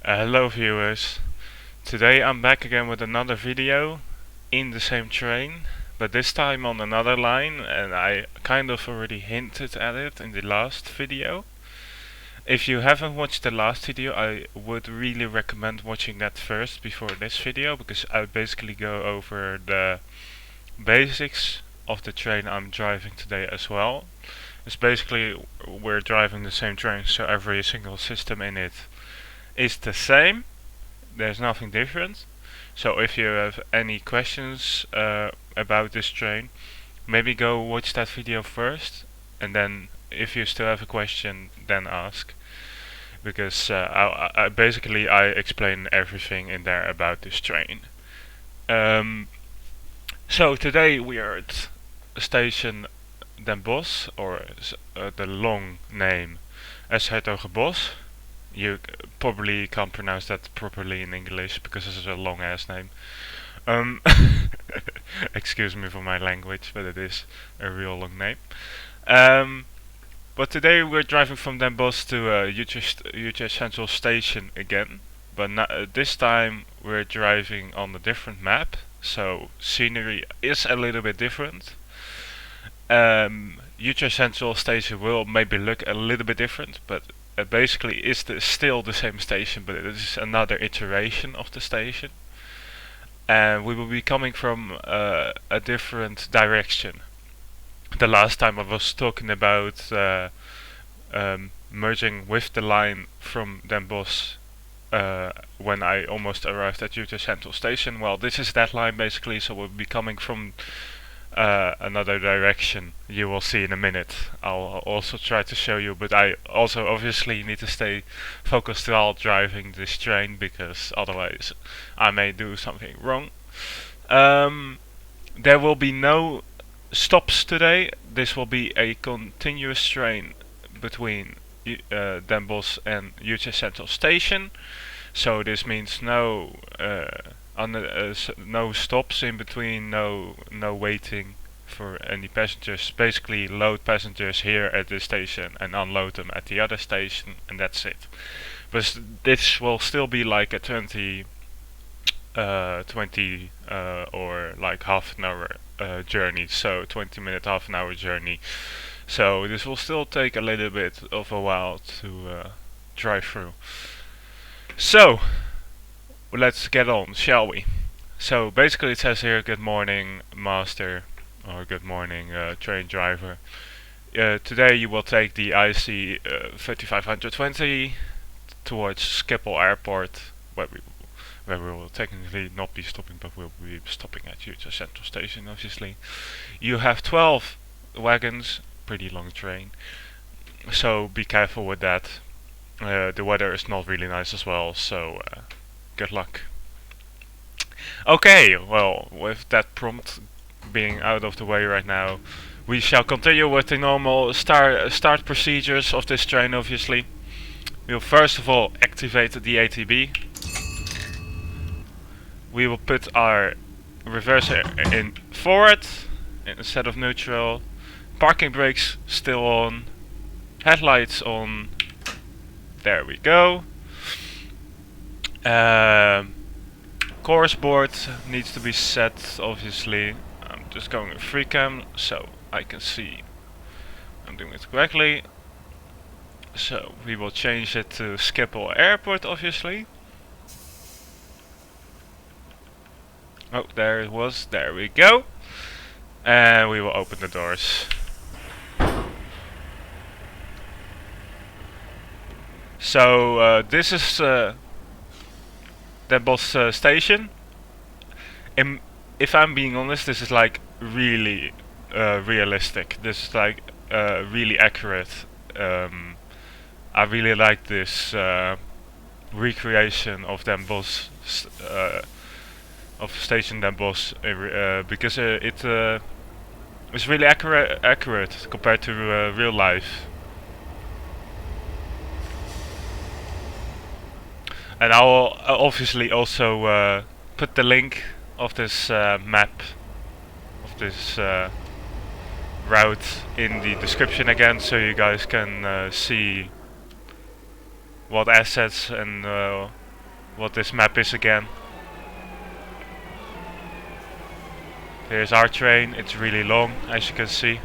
Hello viewers, today I'm back again with another video in the same train, but this time on another line, and I kind of already hinted at it in the last video. If you haven't watched the last video, I would really recommend watching that first before this video, because I basically go over the basics of the train I'm driving today as well. It's basically we're driving the same train, so every single system in it is the same. There's nothing different. So if you have any questions about this train, maybe go watch that video first, and then if you still have a question, then ask, because I basically I explain everything in there about this train. So today we are at station Den Bosch, or the long name s-Hertogenbosch. You probably can't pronounce that properly in English because it's a long ass name. Excuse me for my language, but it is a real long name. But today we're driving from Den Bosch to Utrecht Central station again. But this time we're driving on a different map, so scenery is a little bit different. Utrecht Central station will maybe look a little bit different, but basically is still the same station, but it is another iteration of the station. And we will be coming from a different direction. The last time I was talking about merging with the line from Den Bosch when I almost arrived at Utrecht Central station. Well, this is that line basically, so we'll be coming from another direction. You will see in a minute. I'll also try to show you, but I also obviously need to stay focused while driving this train, because otherwise I may do something wrong. There will be no stops today. This will be a continuous train between Den Bosch and Utrecht Central station. So this means no no stops in between, no waiting for any passengers. Basically load passengers here at this station and unload them at the other station, and that's it. But this will still be like a 20 or like half an hour journey, so 20-minute, half an hour journey. So this will still take a little bit of a while to drive through. So let's get on, shall we? So basically it says here, good morning master, or good morning train driver. Today you will take the IC 3520 towards Schiphol Airport, where we will technically not be stopping, but we'll be stopping at Utrecht Central Station, obviously. You have 12 wagons, pretty long train, so be careful with that. The weather is not really nice as well, so good luck. Okay, well, with that prompt being out of the way right now, we shall continue with the normal start procedures of this train, obviously. We'll first of all activate the ATB. We will put our reverser in forward instead of neutral. Parking brakes still on. Headlights on. There we go. Course board needs to be set, obviously. I'm just going with free cam so I can see I'm doing it correctly. So we will change it to Schiphol Airport, obviously. Oh, there it was. There we go. And we will open the doors. So this is Den Bosch station. If I'm being honest, this is like really realistic. This is like really accurate. I really like this recreation of Den Bosch, of station Den Bosch, because it is really accurate compared to real life. And I will obviously also put the link of this map, of this route, in the description again, so you guys can see what assets and what this map is again. Here's our train, it's really long, as you can see.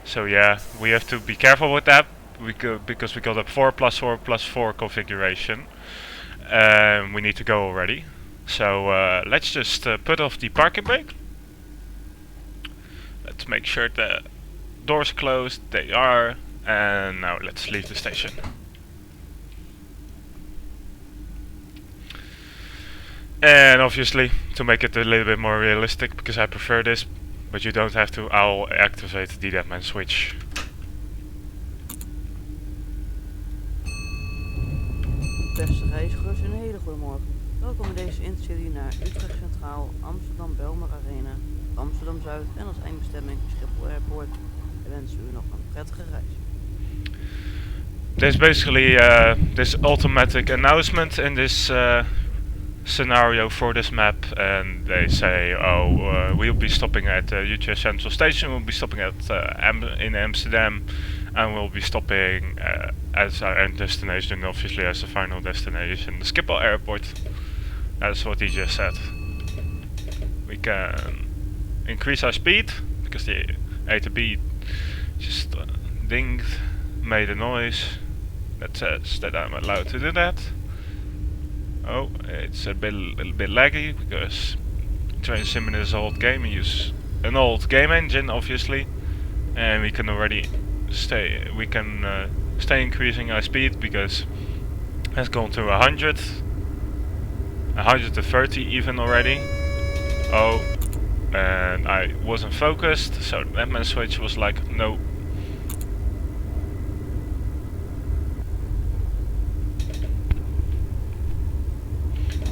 So yeah, we have to be careful with that, because we got a 4+4+4 configuration. We need to go already. So let's just put off the parking brake. Let's make sure the doors closed, they are, and now let's leave the station. And obviously, to make it a little bit more realistic, because I prefer this, but you don't have to, I'll activate the Deadman switch. Beste reizigers, een hele goede morgen. Welkom in deze intercity naar Utrecht Centraal, Amsterdam Belmer Arena, Amsterdam Zuid en als eindbestemming Schiphol Airport. We wensen u nog een prettige reis. There's basically this automatic announcement in this scenario for this map, and they say, oh, we'll be stopping at Utrecht Central Station, we'll be stopping at in Amsterdam, and we'll be stopping as our end destination, obviously as the final destination, the Schiphol Airport. That's what he just said. We can increase our speed, because the A to B just dinged, made a noise that says that I'm allowed to do that. Oh, it's a little bit laggy, because Train Sim is an old game, we use an old game engine obviously, and we can already stay increasing our speed, because it's gone to 100, 130 even already. Oh, and I wasn't focused, so the Deadman switch was like, no.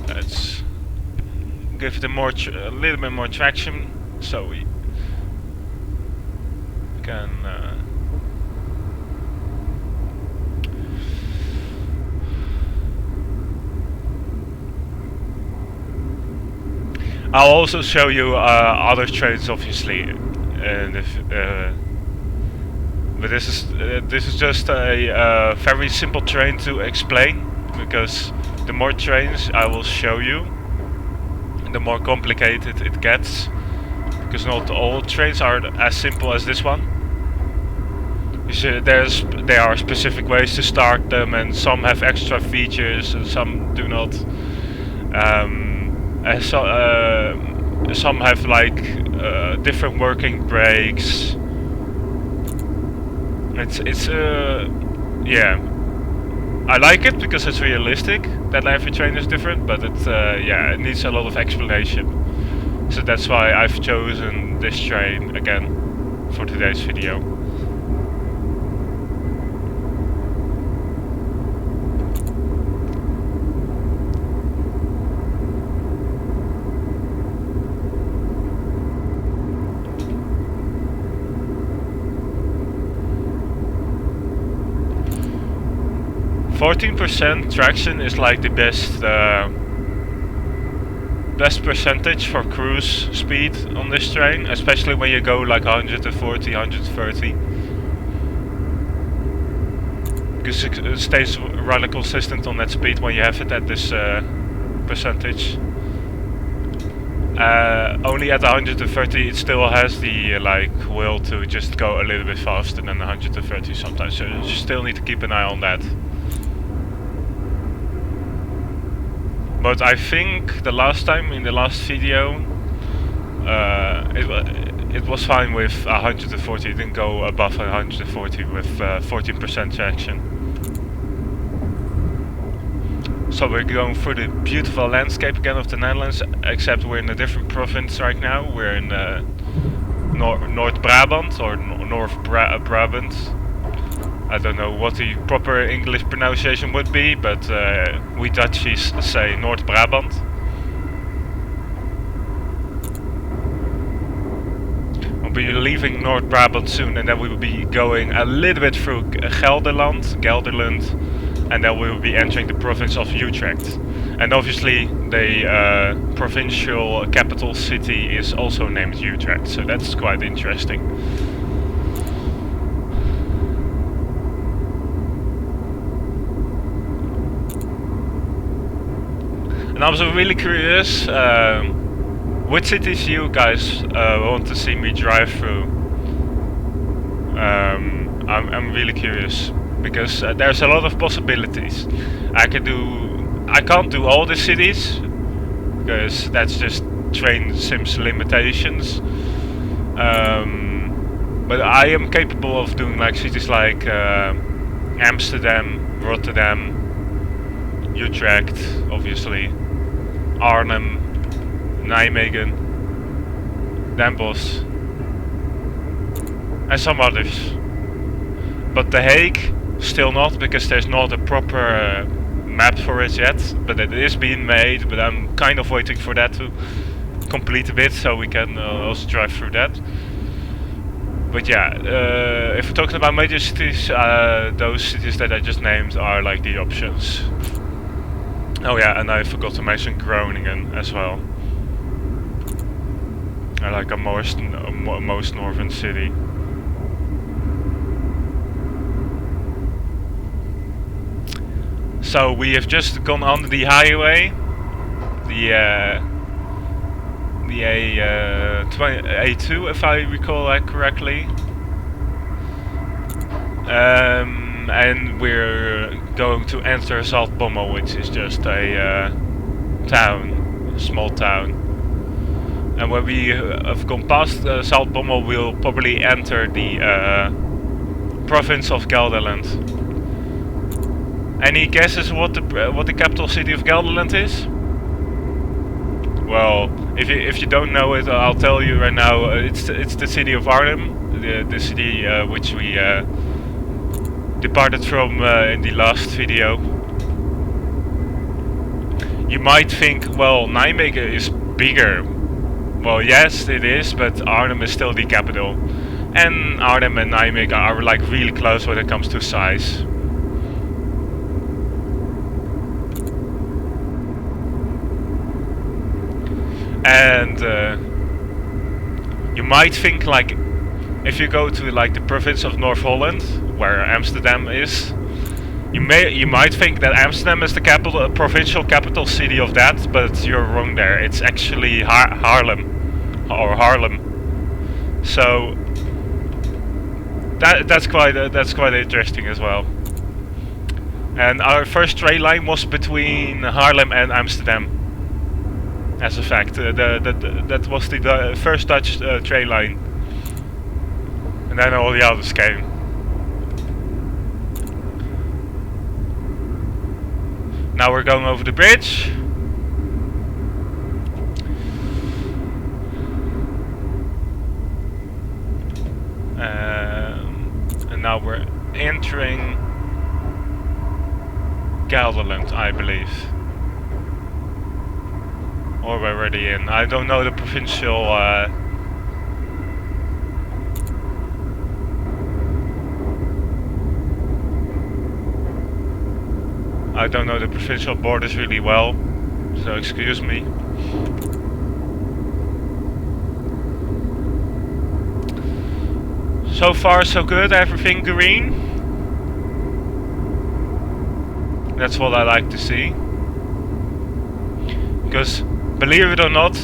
Let's give it a little bit more traction, so we can I'll also show you other trains, obviously, and but this is just a very simple train to explain, because the more trains I will show you, the more complicated it gets, because not all trains are as simple as this one. You see, there are specific ways to start them, and some have extra features and some do not. Some have like different working brakes. It's yeah. I like it because it's realistic that every train is different, but yeah, it needs a lot of explanation. So that's why I've chosen this train again for today's video. %14 traction is like the best percentage for cruise speed on this train, especially when you go like 140, 130. Because it stays rather consistent on that speed when you have it at this percentage. Only at 130 it still has the will to just go a little bit faster than 130 sometimes, so you still need to keep an eye on that. But I think the last time in the last video it was fine with 140, it didn't go above 140 with 14% traction. So we're going through the beautiful landscape again of the Netherlands, except we're in a different province right now. We're in North Brabant or North Brabant. I don't know what the proper English pronunciation would be, but we Dutchies say North Brabant. We'll be leaving North Brabant soon, and then we will be going a little bit through Gelderland, and then we will be entering the province of Utrecht. And obviously the provincial capital city is also named Utrecht, so that's quite interesting. I'm also really curious which cities you guys want to see me drive through. I'm really curious because there's a lot of possibilities. I can't do all the cities because that's just train sims limitations. But I am capable of doing like cities like Amsterdam, Rotterdam, Utrecht, obviously, Arnhem, Nijmegen, Den Bosch, and some others. But The Hague, still not, because there's not a proper map for it yet. But it is being made, but I'm kind of waiting for that to complete a bit, so we can also drive through that. But yeah, if we're talking about major cities, those cities that I just named are like the options. Oh yeah, and I forgot to mention Groningen as well. Like a most northern city. So we have just gone on the highway, the A2, if I recall that correctly. And we're going to enter Zaltbommel, which is just a small town. And when we have gone past Zaltbommel, we'll probably enter the province of Gelderland. Any guesses what the capital city of Gelderland is? Well, if you don't know it, I'll tell you right now. It's the city of Arnhem, the city which we departed from in the last video. You might think, well, Nijmegen is bigger. Well, yes, it is, but Arnhem is still the capital, and Arnhem and Nijmegen are like really close when it comes to size. And you might think, like, if you go to like the province of North Holland, where Amsterdam is, you might think that Amsterdam is the capital, provincial capital city of that, but you're wrong there. It's actually Haarlem. So that's quite interesting as well. And our first train line was between Haarlem and Amsterdam. As a fact, that was the first Dutch train line, and then all the others came. Now we're going over the bridge. And now we're entering Gelderland, I believe. Or we're already in. I don't know the provincial I don't know the provincial borders really well, so excuse me. So far so good, everything green. That's what I like to see. Because, believe it or not,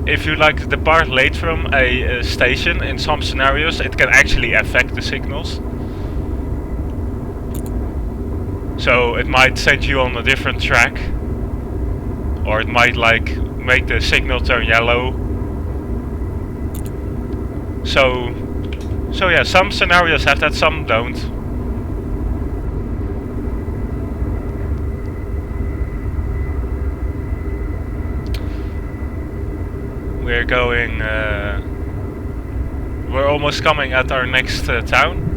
if you like depart late from a station, in some scenarios it can actually affect the signals. So it might send you on a different track, or it might like make the signal turn yellow. So yeah, some scenarios have that, some don't. We're going, we're almost coming at our next town.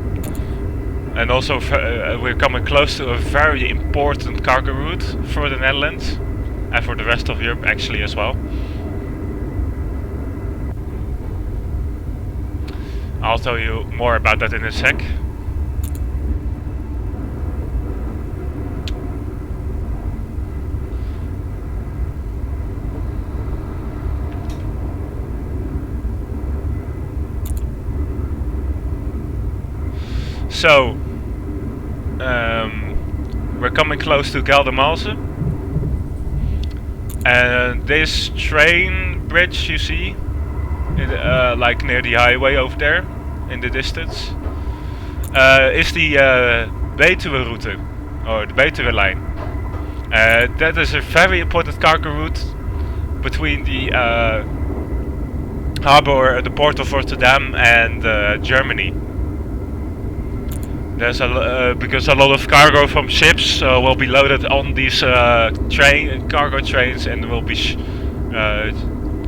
And also we're coming close to a very important cargo route for the Netherlands. And for the rest of Europe actually as well. I'll tell you more about that in a sec. So, we're coming close to Geldermalsen. And this train bridge you see, like near the highway over there, in the distance, is the Betuwe route, or the Betuwe line. That is a very important cargo route between the harbor, the port of Rotterdam, and Germany. There's because a lot of cargo from ships will be loaded on these cargo trains and will be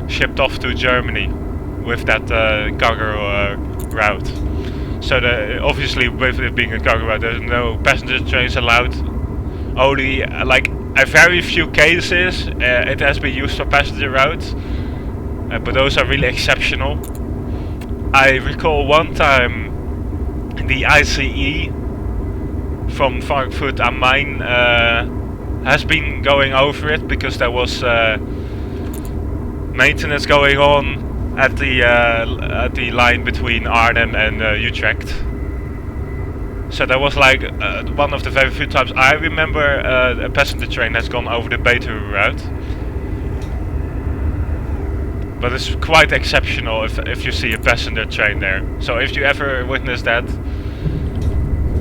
shipped off to Germany with that cargo route. So obviously, with it being a cargo route, there's no passenger trains allowed. Only like a very few cases it has been used for passenger routes, but those are really exceptional. I recall one time the ICE from Frankfurt am Main has been going over it because there was maintenance going on at the line between Arnhem and Utrecht. So that was like one of the very few times I remember a passenger train has gone over the Betuwe route. But it's quite exceptional if you see a passenger train there. So if you ever witness that,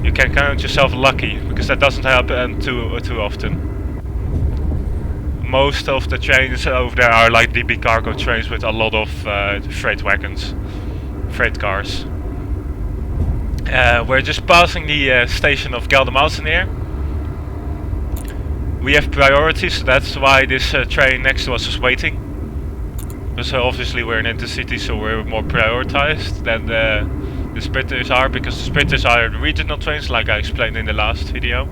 you can count yourself lucky, because that doesn't happen too often. Most of the trains over there are like DB cargo trains with a lot of freight wagons, freight cars. We're just passing the station of Geldermalsen here. We have priority, so that's why this train next to us is waiting. So obviously we're an intercity, so we're more prioritized than the Sprinters are, because the Sprinters are the regional trains, like I explained in the last video.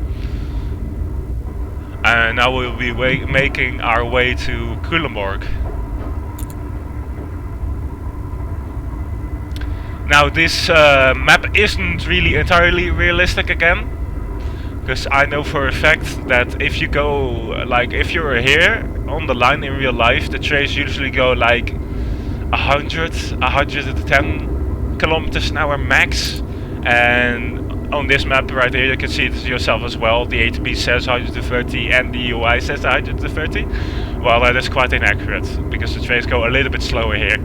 And now we'll be making our way to Culemborg. Now this map isn't really entirely realistic again, because I know for a fact that if you go, like if you're here on the line in real life, the trains usually go like 110 kilometers an hour max, and on this map right here you can see it yourself as well. The ATB says 130 and the UI says 130. Well, that is quite inaccurate, because the trains go a little bit slower here.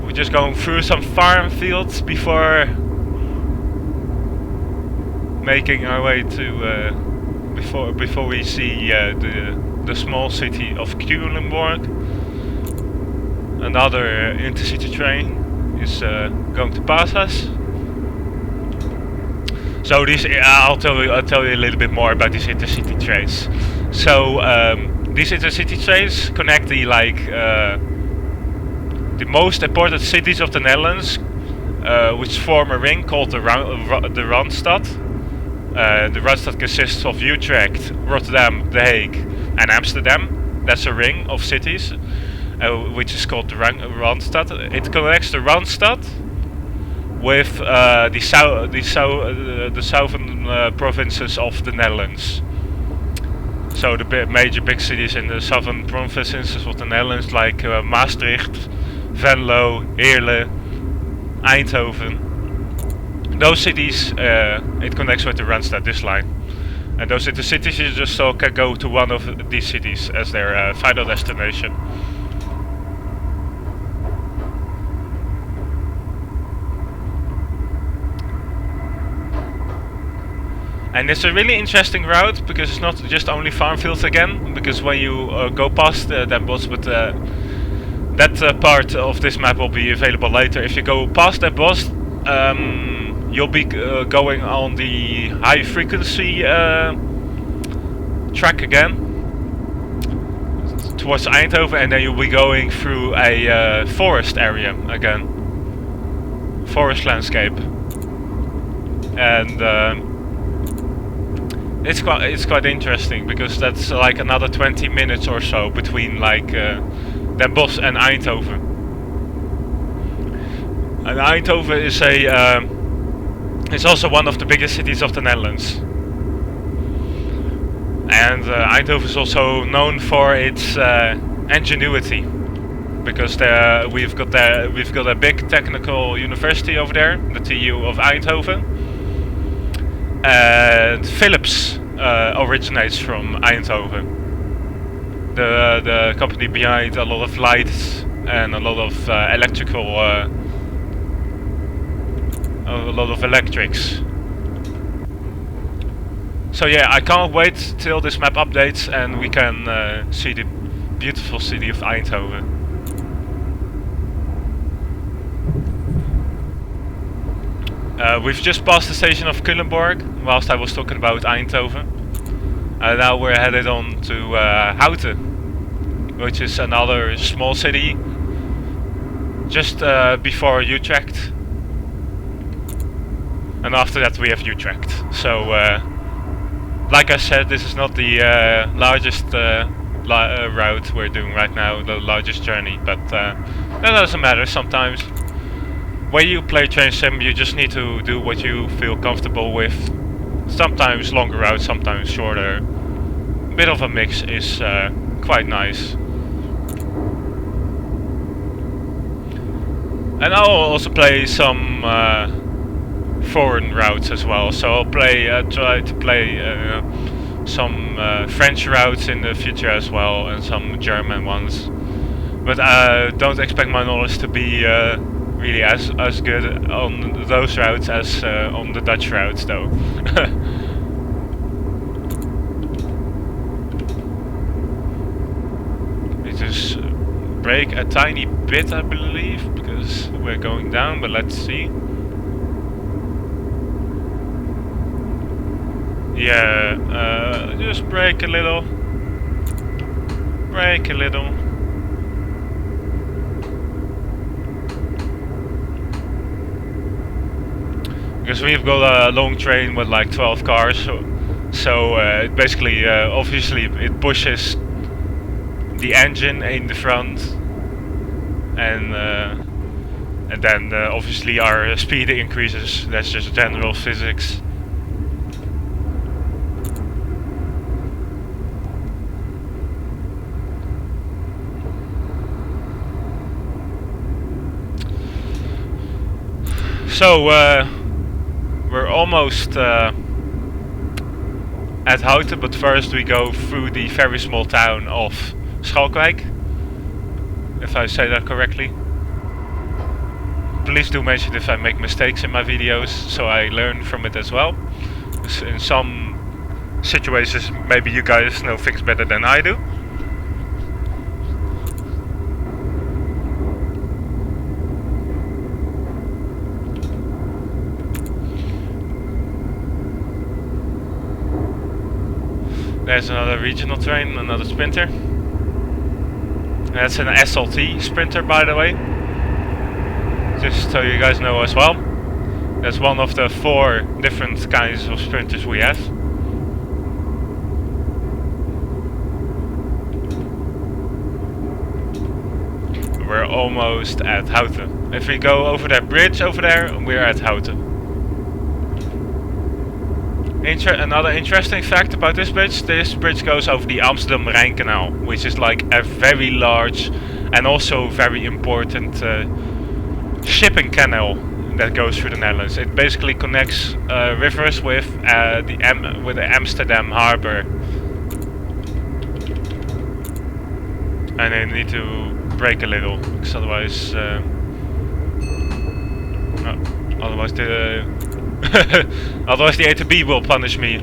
We're just going through some farm fields before making our way to before we see the small city of Culemborg. Another intercity train is going to pass us. So these, I'll tell you a little bit more about these intercity trains. So these intercity trains connect the most important cities of the Netherlands, which form a ring called the Randstad. The Randstad consists of Utrecht, Rotterdam, The Hague, and Amsterdam. That's a ring of cities, which is called the Randstad. It connects the Randstad with the southern provinces of the Netherlands. So the major big cities in the southern provinces of the Netherlands, like Maastricht, Venlo, Heerlen, Eindhoven. Those cities, it connects with the Randstad, this line. And those intercities, you just can go to one of these cities as their final destination. And it's a really interesting route, because it's not just only farm fields again, because when you go past Den Bosch, but that part of this map will be available later. If you go past Den Bosch, you'll be going on the high frequency track again towards Eindhoven, and then you'll be going through a forest area again, forest landscape, and it's quite interesting, because that's like another 20 minutes or so between like Den Bosch and Eindhoven. And Eindhoven is it's also one of the biggest cities of the Netherlands. And Eindhoven is also known for its ingenuity, because we've got a big technical university over there, the TU of Eindhoven, and Philips originates from Eindhoven. The company behind a lot of lights and a lot of electrics. So yeah, I can't wait till this map updates and we can see the beautiful city of Eindhoven. We've just passed the station of Culemborg whilst I was talking about Eindhoven. Now we're headed on to Houten, which is another small city just before Utrecht. And after that we have Utrecht. So, like I said, this is not the largest route we're doing right now, the largest journey, but that doesn't matter sometimes. When you play train sim, you just need to do what you feel comfortable with. Sometimes longer routes, sometimes shorter. A bit of a mix is quite nice. And I'll also play some foreign routes as well. So I'll try to play some French routes in the future as well, and some German ones. But don't expect my knowledge to be really as good on those routes as on the Dutch routes, though. We just brake a tiny bit, I believe, because we're going down. But let's see. Yeah, just brake a little. Brake a little. Because we've got a long train with like 12 cars, so it basically, obviously, it pushes the engine in the front, and then obviously our speed increases. That's just general physics. So we're almost at Houten, but first we go through the very small town of Schalkwijk, if I say that correctly. Please do mention if I make mistakes in my videos, so I learn from it as well. In some situations maybe you guys know things better than I do. There's another regional train, another sprinter. That's an SLT sprinter, by the way. Just so you guys know as well. That's one of the 4 different kinds of sprinters we have. We're almost at Houten. If we go over that bridge over there, we're at Houten. Another interesting fact about this bridge goes over the Amsterdam-Rijn Canal, which is like a very large and also very important shipping canal that goes through the Netherlands. It basically connects rivers with the Amsterdam harbor. And I need to brake a little, because otherwise otherwise the A to B will punish me.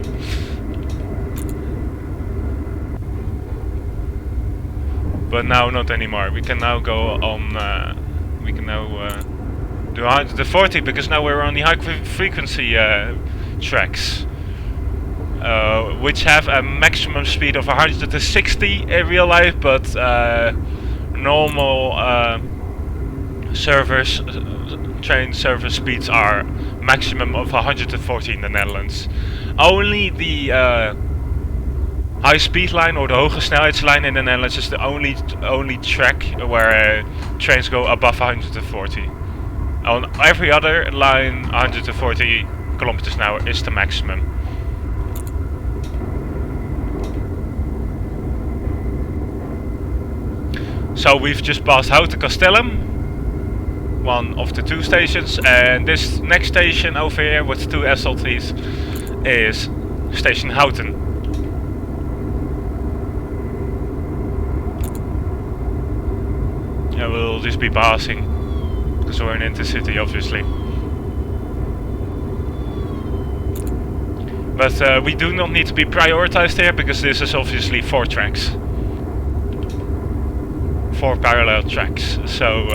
But now not anymore. We can now go on. We can now do 140 because now we're on the high frequency tracks, which have a maximum speed of 160 in real life, but normal train service speeds are maximum of 140 in the Netherlands. Only the high speed line or the hoge snelheidslijn in the Netherlands is the only track where trains go above 140. On every other line, 140 kilometers an hour is the maximum. So we've just passed Houten Castellum, one of the 2 stations, and this next station over here with 2 SLTs is Station Houten. And we'll just be passing, because we're in intercity obviously. But we do not need to be prioritized here, because this is obviously 4 tracks. 4 parallel tracks, so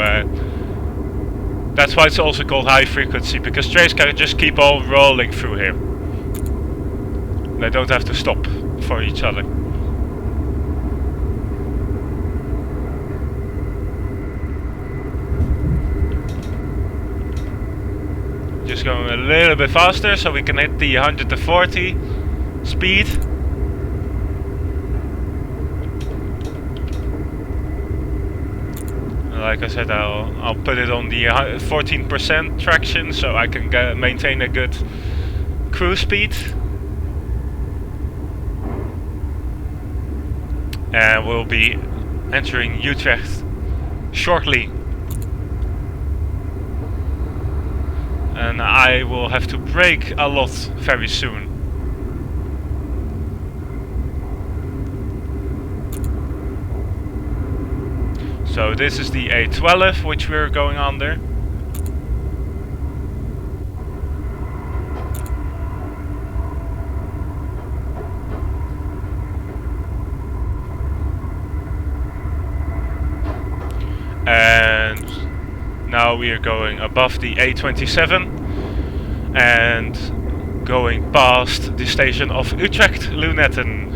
that's why it's also called high frequency, because trains can just keep on rolling through here. They don't have to stop for each other. Just going a little bit faster so we can hit the 140 speed. Like I said, I'll put it on the 14% traction so I can maintain a good cruise speed. And we'll be entering Utrecht shortly. And I will have to brake a lot very soon. So this is the A12 which we're going under. And now we are going above the A27 and going past the station of Utrecht Lunetten.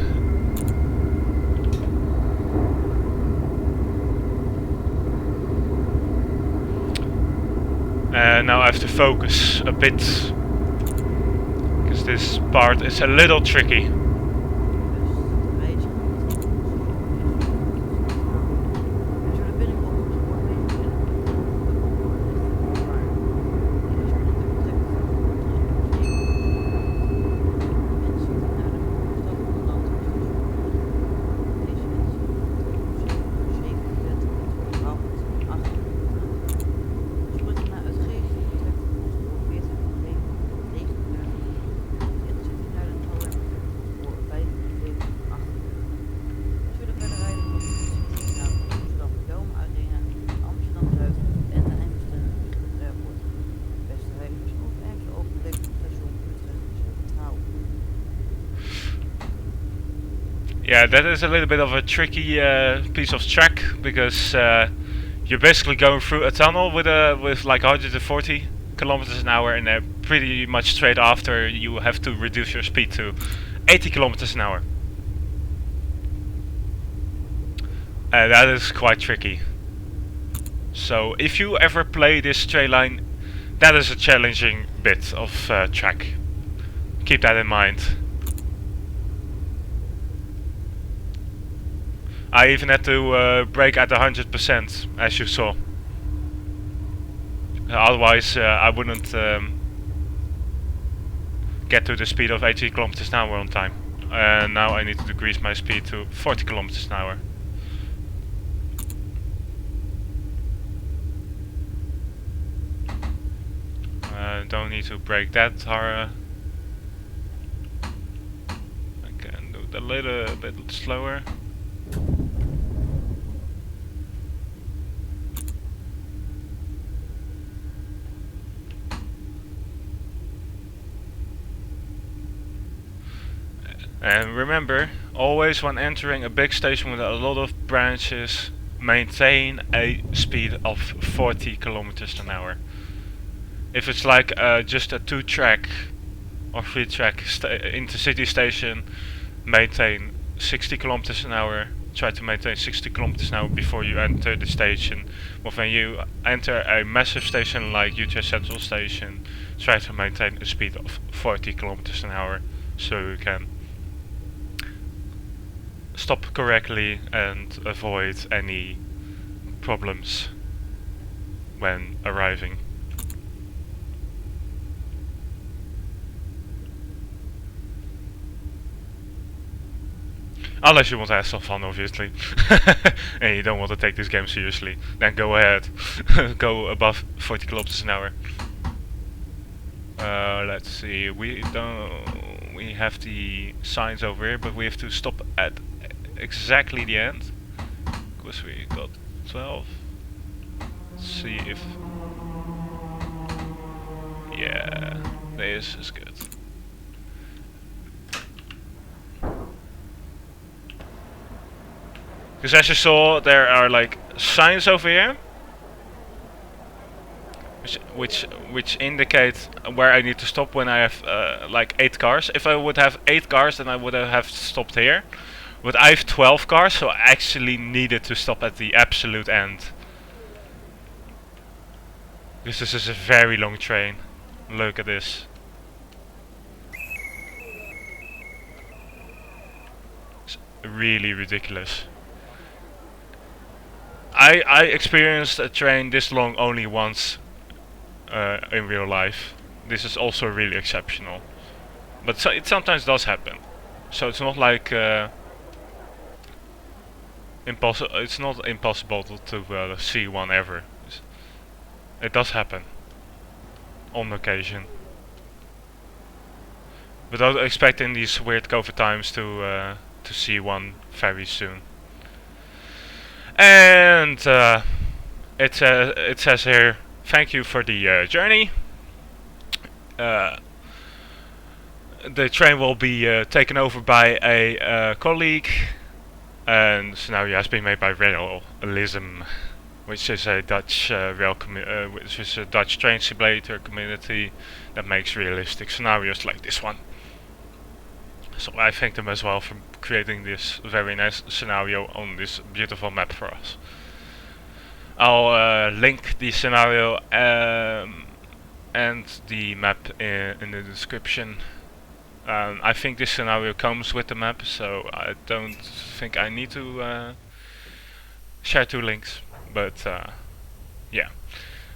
And now I have to focus a bit, because this part is a little tricky. Yeah, that is a little bit of a tricky piece of track, because you're basically going through a tunnel with like 140 kilometers an hour, and pretty much straight after you have to reduce your speed to 80 kilometers an hour. That is quite tricky. So if you ever play this train line, that is a challenging bit of track. Keep that in mind. I even had to brake at 100%, as you saw. Otherwise, I wouldn't get to the speed of 80 kilometers an hour on time. And now I need to decrease my speed to 40 kilometers an hour. Don't need to brake that hard. I can do it a little bit slower. And remember, always when entering a big station with a lot of branches, maintain a speed of 40 kilometers an hour. If it's like just a 2-track or 3-track intercity station, maintain 60 kilometers an hour. Try to maintain 60 kilometers an hour before you enter the station. But when you enter a massive station like Utrecht Central station, try to maintain a speed of 40 kilometers an hour so you can stop correctly and avoid any problems when arriving. Unless you want to have some fun, obviously. And you don't want to take this game seriously, then go ahead. Go above 40 kilometers an hour. Let's see, we have the signs over here, but we have to stop at exactly the end. Because we got 12. Let's see if... Yeah, this is good. Because as you saw, there are like signs over here, which indicate where I need to stop when I have like 8 cars. If I would have 8 cars, then I would have stopped here. But I have 12 cars, so I actually needed to stop at the absolute end. Because this is a very long train. Look at this. It's really ridiculous. I experienced a train this long only once in real life. This is also really exceptional. But so it sometimes does happen. So it's not like it's not impossible to see one ever. It does happen on occasion. But I don't expect in these weird COVID times to see one very soon. And it says here, thank you for the journey. The train will be taken over by a colleague, and the scenario has been made by Railism, which is a Dutch which is a Dutch train simulator community that makes realistic scenarios like this one. So I thank them as well for creating this very nice scenario on this beautiful map for us. I'll link the scenario and the map in the description. I think this scenario comes with the map, so I don't think I need to share 2 links. But yeah,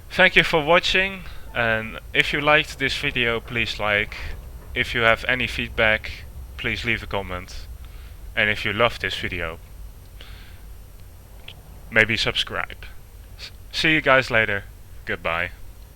thank you for watching, and if you liked this video, please like. If you have any feedback, please leave a comment, and if you love this video, maybe subscribe. See you guys later. Goodbye.